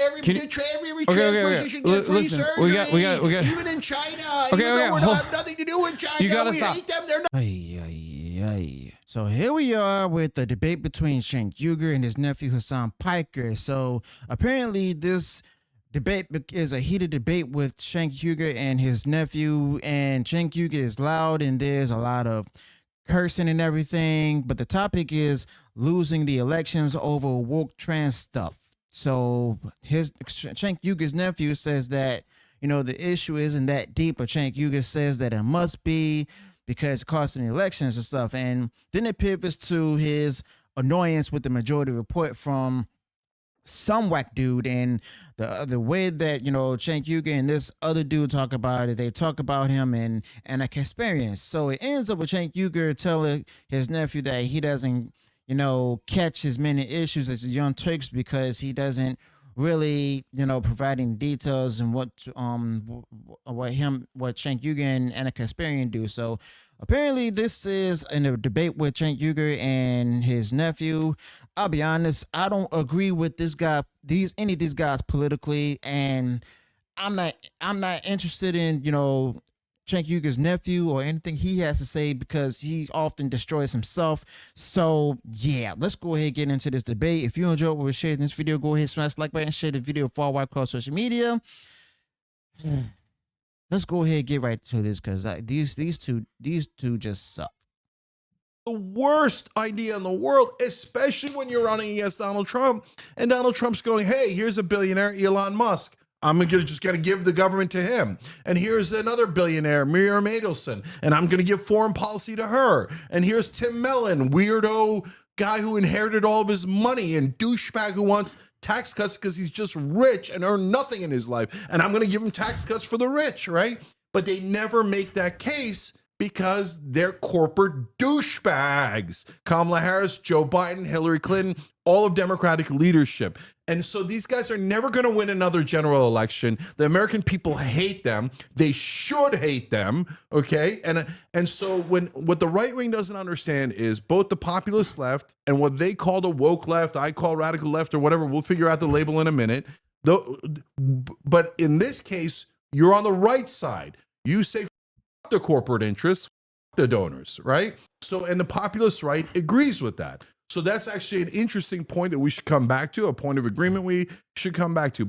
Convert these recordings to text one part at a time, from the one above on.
every trans person should get free surgery. We got. Even in China, even though we have nothing to do with China, you gotta we stop. hate them. They're not. So here we are with the debate between Cenk Uygur and his nephew Hasan Piker. So apparently this debate is a heated debate with Cenk Uygur and his nephew, and Cenk Uygur is loud and there's a lot of cursing and everything, but the topic is losing the elections over woke trans stuff. So Cenk Uygur's nephew says that, you know, the issue isn't that deep, but Cenk Uygur says that it must be because it's costing the elections and stuff. And then it pivots to his annoyance with the majority report from some whack dude, and the way that, you know, Cenk Uygur and this other dude talk about it, they talk about him and a experience. So it ends up with Cenk Uygur telling his nephew that he doesn't, you know, catch as many issues as the Young Turks because he doesn't really, you know, providing details and what Cenk Uygur and a Kasparian do. So apparently this is in a debate with Cenk Uygur and his nephew. I'll be honest, I don't agree with this guy, any of these guys politically, and I'm not interested in, you know, Cenk Uygur's nephew or anything he has to say because he often destroys himself. So yeah, let's go ahead and get into this debate. If you enjoyed what we're sharing in this video, go ahead, smash the like button, share the video far wide across social media. Let's go ahead and get right to this because these two just suck. The worst idea in the world, especially when you're running against Donald Trump, and Donald Trump's going, hey, here's a billionaire, Elon Musk. I'm just going to give the government to him. And here's another billionaire, Miriam Adelson, and I'm going to give foreign policy to her. And here's Tim Mellon, weirdo guy who inherited all of his money and douchebag who wants tax cuts because he's just rich and earned nothing in his life. And I'm going to give him tax cuts for the rich, right? But they never make that case because they're corporate douchebags. Kamala Harris, Joe Biden, Hillary Clinton, all of Democratic leadership. And so these guys are never going to win another general election. The American people hate them. They should hate them, okay? And so what the right wing doesn't understand is both the populist left and what they call the woke left, I call radical left or whatever, we'll figure out the label in a minute. But in this case, you're on the right side. You say the corporate interests, the donors, right? So, and the populist right agrees with that. So that's actually an interesting point that we should come back to, a point of agreement we should come back to.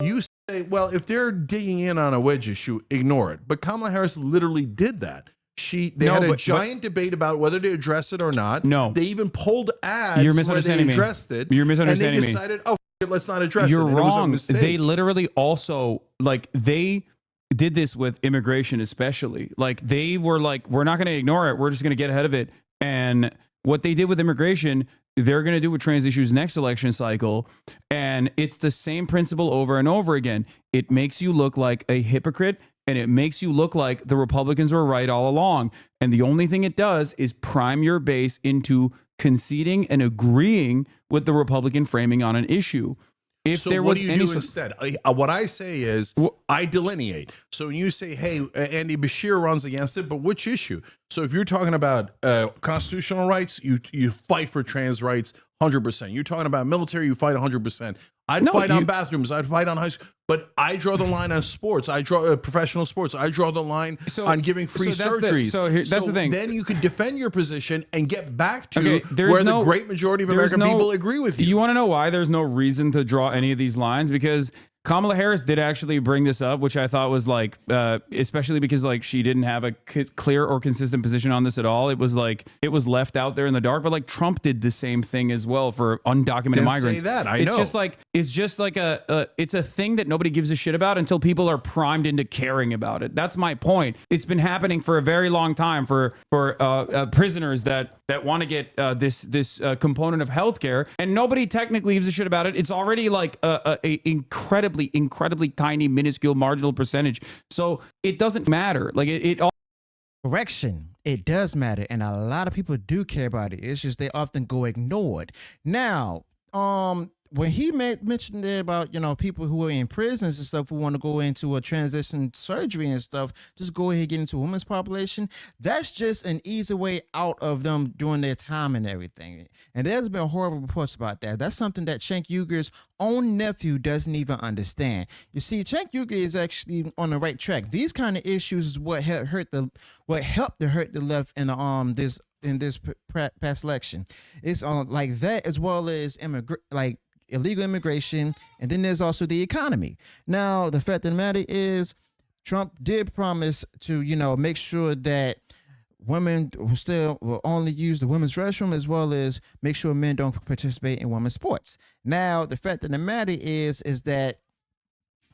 You say, well, if they're digging in on a wedge issue, ignore it. But Kamala Harris literally did that. They had a giant debate about whether to address it or not. No. They even pulled ads You're misunderstanding where they addressed it. You're misunderstanding and they decided, oh, let's not address You're it. wrong. It was a mistake. They literally also, like, they did this with immigration especially. Like, they were like, we're not going to ignore it. We're just going to get ahead of it. And what they did with immigration, they're going to do with trans issues next election cycle. And it's the same principle over and over again. It makes you look like a hypocrite, and it makes you look like the Republicans were right all along. And the only thing it does is prime your base into conceding and agreeing with the Republican framing on an issue. If so there what was do you any do instead? What I say is I delineate. So when you say, hey, Andy Bashir runs against it, but which issue? So if you're talking about constitutional rights, you fight for trans rights 100%. You're talking about military, you fight 100%. I'd fight on bathrooms. I'd fight on high school. But I draw the line on sports. I draw professional sports. I draw the line on giving free surgeries. That's the thing. Then you could defend your position and get back to where the great majority of American people agree with you. You want to know why there's no reason to draw any of these lines? Because Kamala Harris did actually bring this up, which I thought was like, especially because like she didn't have a clear or consistent position on this at all. It was like, it was left out there in the dark, but like Trump did the same thing as well for undocumented migrants. Say that, I know. It's just like it's a thing that nobody gives a shit about until people are primed into caring about it. That's my point. It's been happening for a very long time for prisoners that want to get this component of healthcare, and nobody technically gives a shit about it. It's already like a incredibly tiny, minuscule, marginal percentage. So it doesn't matter. Like it all. Correction, it does matter, and a lot of people do care about it. It's just they often go ignored. Now, when he mentioned there about, people who are in prisons and stuff who want to go into a transition surgery and stuff, just go ahead and get into a women's population. That's just an easy way out of them doing their time and everything. And there's been horrible reports about that. That's something that Cenk Uygur's own nephew doesn't even understand. You see, Cenk Uygur is actually on the right track. These kind of issues is what helped to hurt the left in the in this past election. It's like that, as well as illegal immigration, and then there's also the economy. Now, the fact of the matter is, Trump did promise to, make sure that women still will only use the women's restroom, as well as make sure men don't participate in women's sports. Now, the fact of the matter is that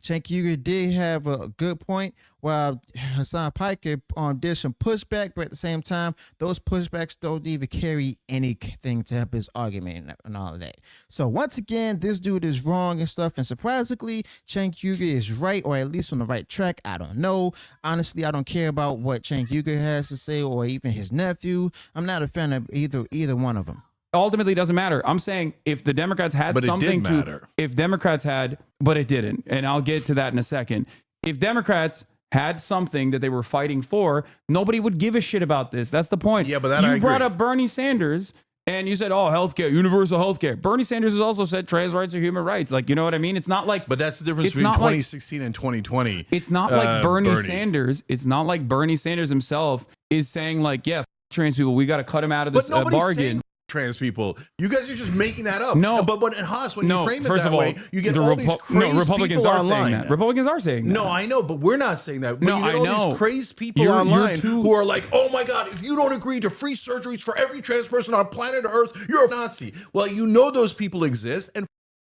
Cenk Uygur did have a good point, while Hasan Piker did some pushback, but at the same time, those pushbacks don't even carry anything to help his argument and all of that. So once again, this dude is wrong and stuff, and surprisingly, Cenk Uygur is right, or at least on the right track. I don't know. Honestly, I don't care about what Cenk Uygur has to say, or even his nephew. I'm not a fan of either one of them. Ultimately, doesn't matter. I'm saying if the Democrats had but something it did matter. If Democrats had, but it didn't, and I'll get to that in a second. If Democrats had something that they were fighting for, nobody would give a shit about this. That's the point. Yeah, but that you brought up Bernie Sanders, and you said, "Oh, healthcare, universal healthcare." Bernie Sanders has also said trans rights are human rights. Like, you know what I mean? It's not like. But that's the difference between 2016 and 2020. It's not like Bernie Sanders. It's not like Bernie Sanders himself is saying like, "Yeah, trans people, we got to cut them out of this bargain." Trans people, you guys are just making that up. No, but in Haas, when you frame it first that of all, way, you get all these crazy Republicans people are online. saying that. Republicans are saying that. No, I know, but we're not saying that. But No, you get I all know. these crazy people online who are like, "Oh my God, if you don't agree to free surgeries for every trans person on planet Earth, you're a Nazi." Well, those people exist, and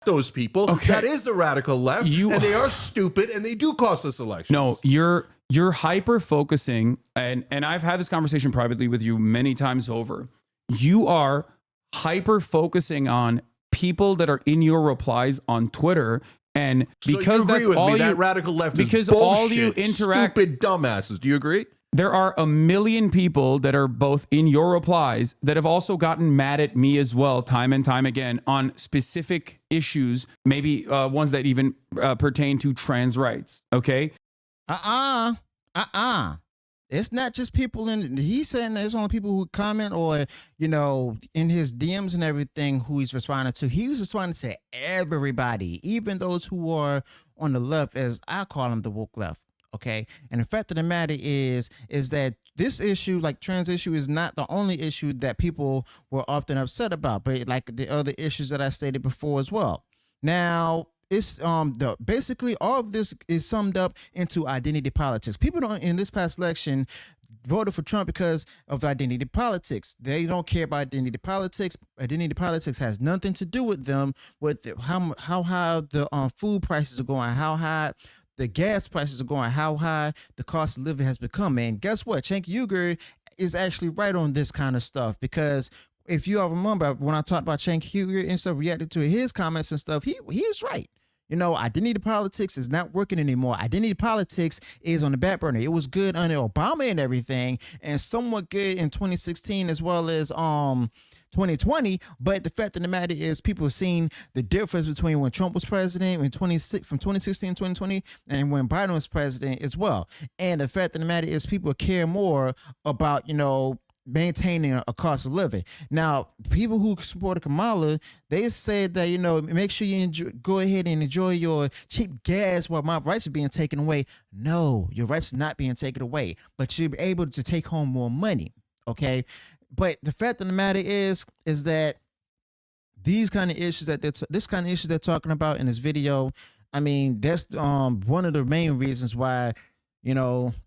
those people. Okay. That is the radical left, and they are stupid, and they do cost us elections. No, you're hyper focusing, and I've had this conversation privately with you many times over. You are hyper focusing on people that are in your replies on Twitter, and because so you agree with me, that radical left because is bullshit, all you interact, stupid dumbasses. Do you agree? There are a million people that are both in your replies that have also gotten mad at me as well, time and time again, on specific issues, maybe ones that even pertain to trans rights. Okay. It's not just people he's saying there's only people who comment or, in his DMs and everything who he's responding to. He was responding to everybody, even those who are on the left, as I call them, the woke left. Okay. And the fact of the matter is that this issue, like trans issue, is not the only issue that people were often upset about, but like the other issues that I stated before as well. Now, it's basically all of this is summed up into identity politics. People in this past election voted for Trump because of identity politics. They don't care about identity politics. Identity politics has nothing to do with them, with how high the food prices are going, how high the gas prices are going, how high the cost of living has become. And guess what? Cenk Uygur is actually right on this kind of stuff, because if you all remember when I talked about Cenk Uygur and stuff, reacted to his comments and stuff, he is right. Identity politics is not working anymore. Identity politics is on the back burner. It was good under Obama and everything, and somewhat good in 2016 as well as 2020. But the fact of the matter is, people have seen the difference between when Trump was president from 2016 to 2020 and when Biden was president as well. And the fact of the matter is, people care more about, maintaining a cost of living. Now, people who supported Kamala, they said that, make sure you go ahead and enjoy your cheap gas while my rights are being taken away. No, your rights are not being taken away, but you're able to take home more money. Okay. But the fact of the matter is that these kind of issues this kind of issue they're talking about in this video, I mean, that's one of the main reasons why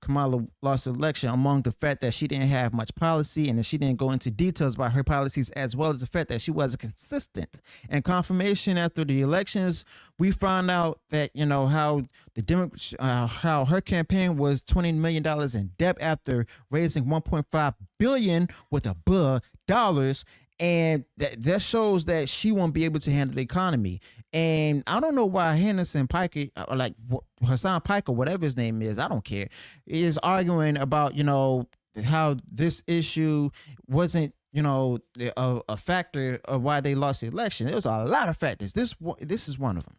Kamala lost the election, among the fact that she didn't have much policy and that she didn't go into details about her policies, as well as the fact that she wasn't consistent. And confirmation after the elections, we found out that, how her campaign was $20 million in debt after raising $1.5 billion with dollars. And that shows that she won't be able to handle the economy. And I don't know why Hasan Piker, or like Hasan Piker, whatever his name is, I don't care, is arguing about, how this issue wasn't, a factor of why they lost the election. There was a lot of factors. This is one of them.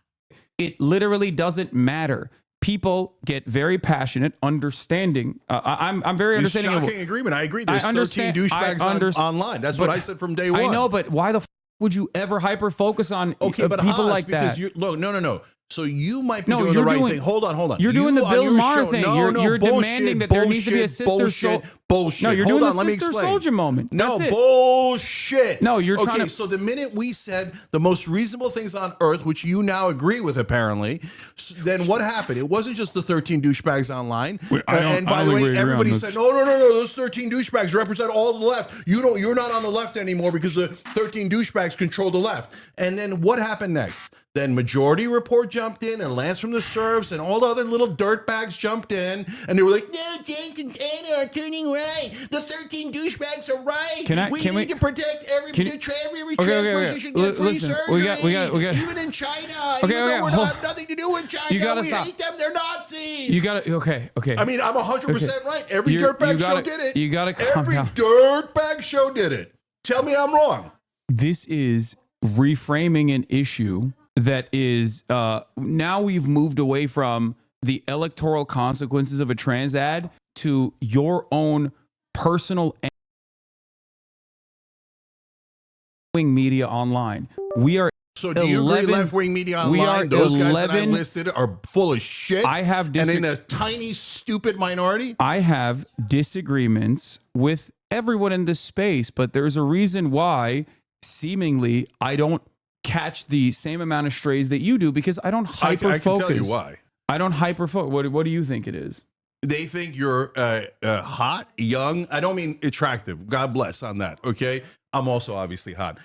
It literally doesn't matter. People get very passionate, understanding. I'm very It's understanding. shocking agreement. I agree. There's I 13 understand- douchebags online. That's what but I said from day one. I know, but why the would you ever hyper focus on Okay, but people Haas, like because that? you look, no. So you might be No, doing the you're right doing- thing. Hold on. You're doing the on Bill your Maher show- thing. No, You're bullshit, demanding that there needs to be a sister bullshit. No, you're Hold doing on, the let me Sister explain. Soldier moment. No, That's it. bullshit. No, you're trying Okay, to- so the minute we said the most reasonable things on earth, which you now agree with apparently, then what happened? It wasn't just the 13 douchebags online. And by the way, everybody said, no, those 13 douchebags represent all the left. You're not on the left anymore because the 13 douchebags control the left. And then what happened next? Then Majority Report jumped in, and Lance from the Serfs, and all the other little dirtbags jumped in, and they were like, "No, Cenk and Anna are turning right. The 13 douchebags are right. We need to protect every trans person should get free surgery. We got. Even in China, even though we have nothing to do with China, we hate them. They're Nazis. You got to okay. I mean, I'm 100% right. Every dirtbag show did it. You got to calm Every down. dirtbag show did it. Tell me I'm wrong. This is reframing an issue that is now we've moved away from the electoral consequences of a trans ad to your own personal wing media online. We are So do you agree left-wing media online, those guys that I listed are full of shit? I have and in a tiny, stupid minority? I have disagreements with everyone in this space, but there's a reason why seemingly I don't catch the same amount of strays that you do because I don't hyper focus. I can tell you why. I don't hyper focus. What do you think it is? They think you're hot, young. I don't mean attractive. God bless on that. Okay. I'm also obviously hot.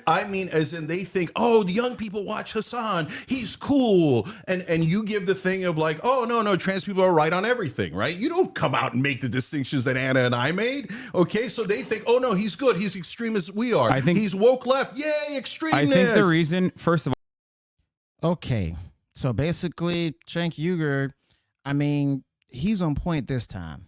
I mean, as in they think, oh, the young people watch Hasan. He's cool. And you give the thing of like, oh, no, trans people are right on everything, right? You don't come out and make the distinctions that Anna and I made. Okay. So they think, oh, no, he's good. He's extreme as we are. I think he's woke left. Yay, extremeness. I think the reason, first of all, Okay, so basically, Cenk Uygur, I mean, he's on point this time.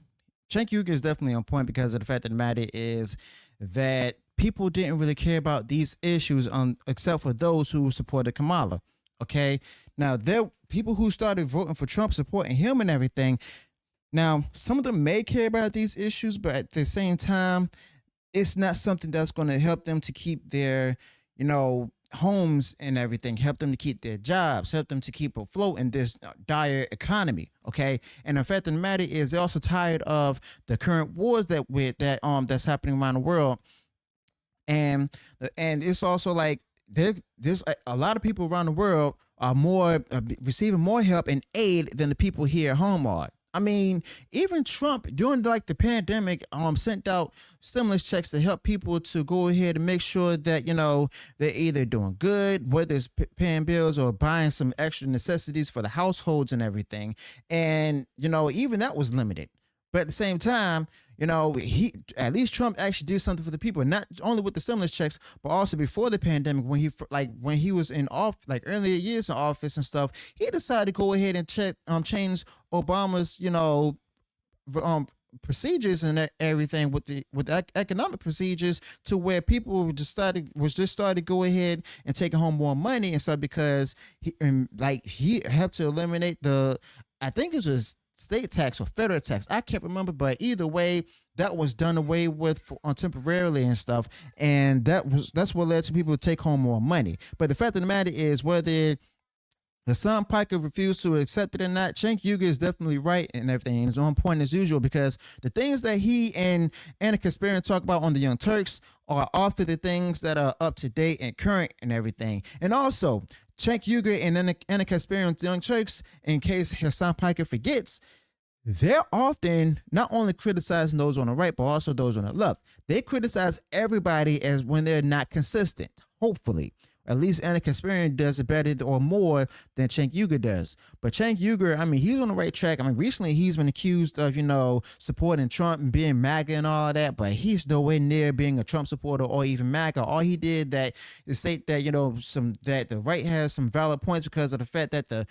Cenk Uygur is definitely on point because of the fact of the matter is that people didn't really care about these issues except for those who supported Kamala. Okay, now there people who started voting for Trump, supporting him and everything. Now, some of them may care about these issues, but at the same time, it's not something that's going to help them to keep their, homes and everything, help them to keep their jobs, help them to keep afloat in this dire economy. Okay, and the fact of the matter is they're also tired of the current wars that's happening around the world, and it's also like there's a lot of people around the world are more receiving more help and aid than the people here at home are. I mean, even Trump during the pandemic sent out stimulus checks to help people to go ahead and make sure that they're either doing good, whether it's paying bills or buying some extra necessities for the households and everything. And even that was limited. But at the same time, at least Trump actually did something for the people, not only with the stimulus checks, but also before the pandemic when he was in earlier years in office and stuff, he decided to go ahead and change Obama's, procedures and everything with the economic procedures to where people just started to go ahead and taking home more money and stuff because he helped to eliminate I think it was state tax or federal tax. I can't remember, but either way, that was done away with temporarily and stuff, and that's what led to people to take home more money. But the fact of the matter is, whether Hasan Piker refused to accept it or not, Cenk Uygur is definitely right and everything. And it's on point as usual because the things that he and Anna Kasparian talk about on the Young Turks are often the things that are up to date and current and everything. And also, Cenk Uygur and Anna Kasparian on the Young Turks, in case Hasan Piker forgets, they're often not only criticizing those on the right, but also those on the left. They criticize everybody as when they're not consistent, hopefully. At least Anna Kasparian does it better or more than Cenk Uygur does. But Cenk Uygur, I mean, he's on the right track. I mean, recently he's been accused of, supporting Trump and being MAGA and all of that, but he's nowhere near being a Trump supporter or even MAGA. All he did is state that, that the right has some valid points because of the fact that the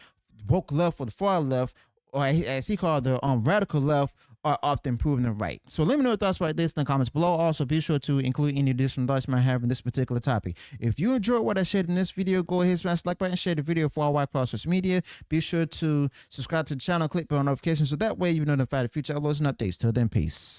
woke left or the far left, or as he called the radical left, are often proven right. So let me know your thoughts about this in the comments below. Also, be sure to include any additional thoughts you might have in this particular topic. If you enjoyed what I shared in this video, go ahead, smash the like button, share the video far wide across social media. Be sure to subscribe to the channel, click bell notifications, so that way you're notified of future uploads and updates. Till then, peace.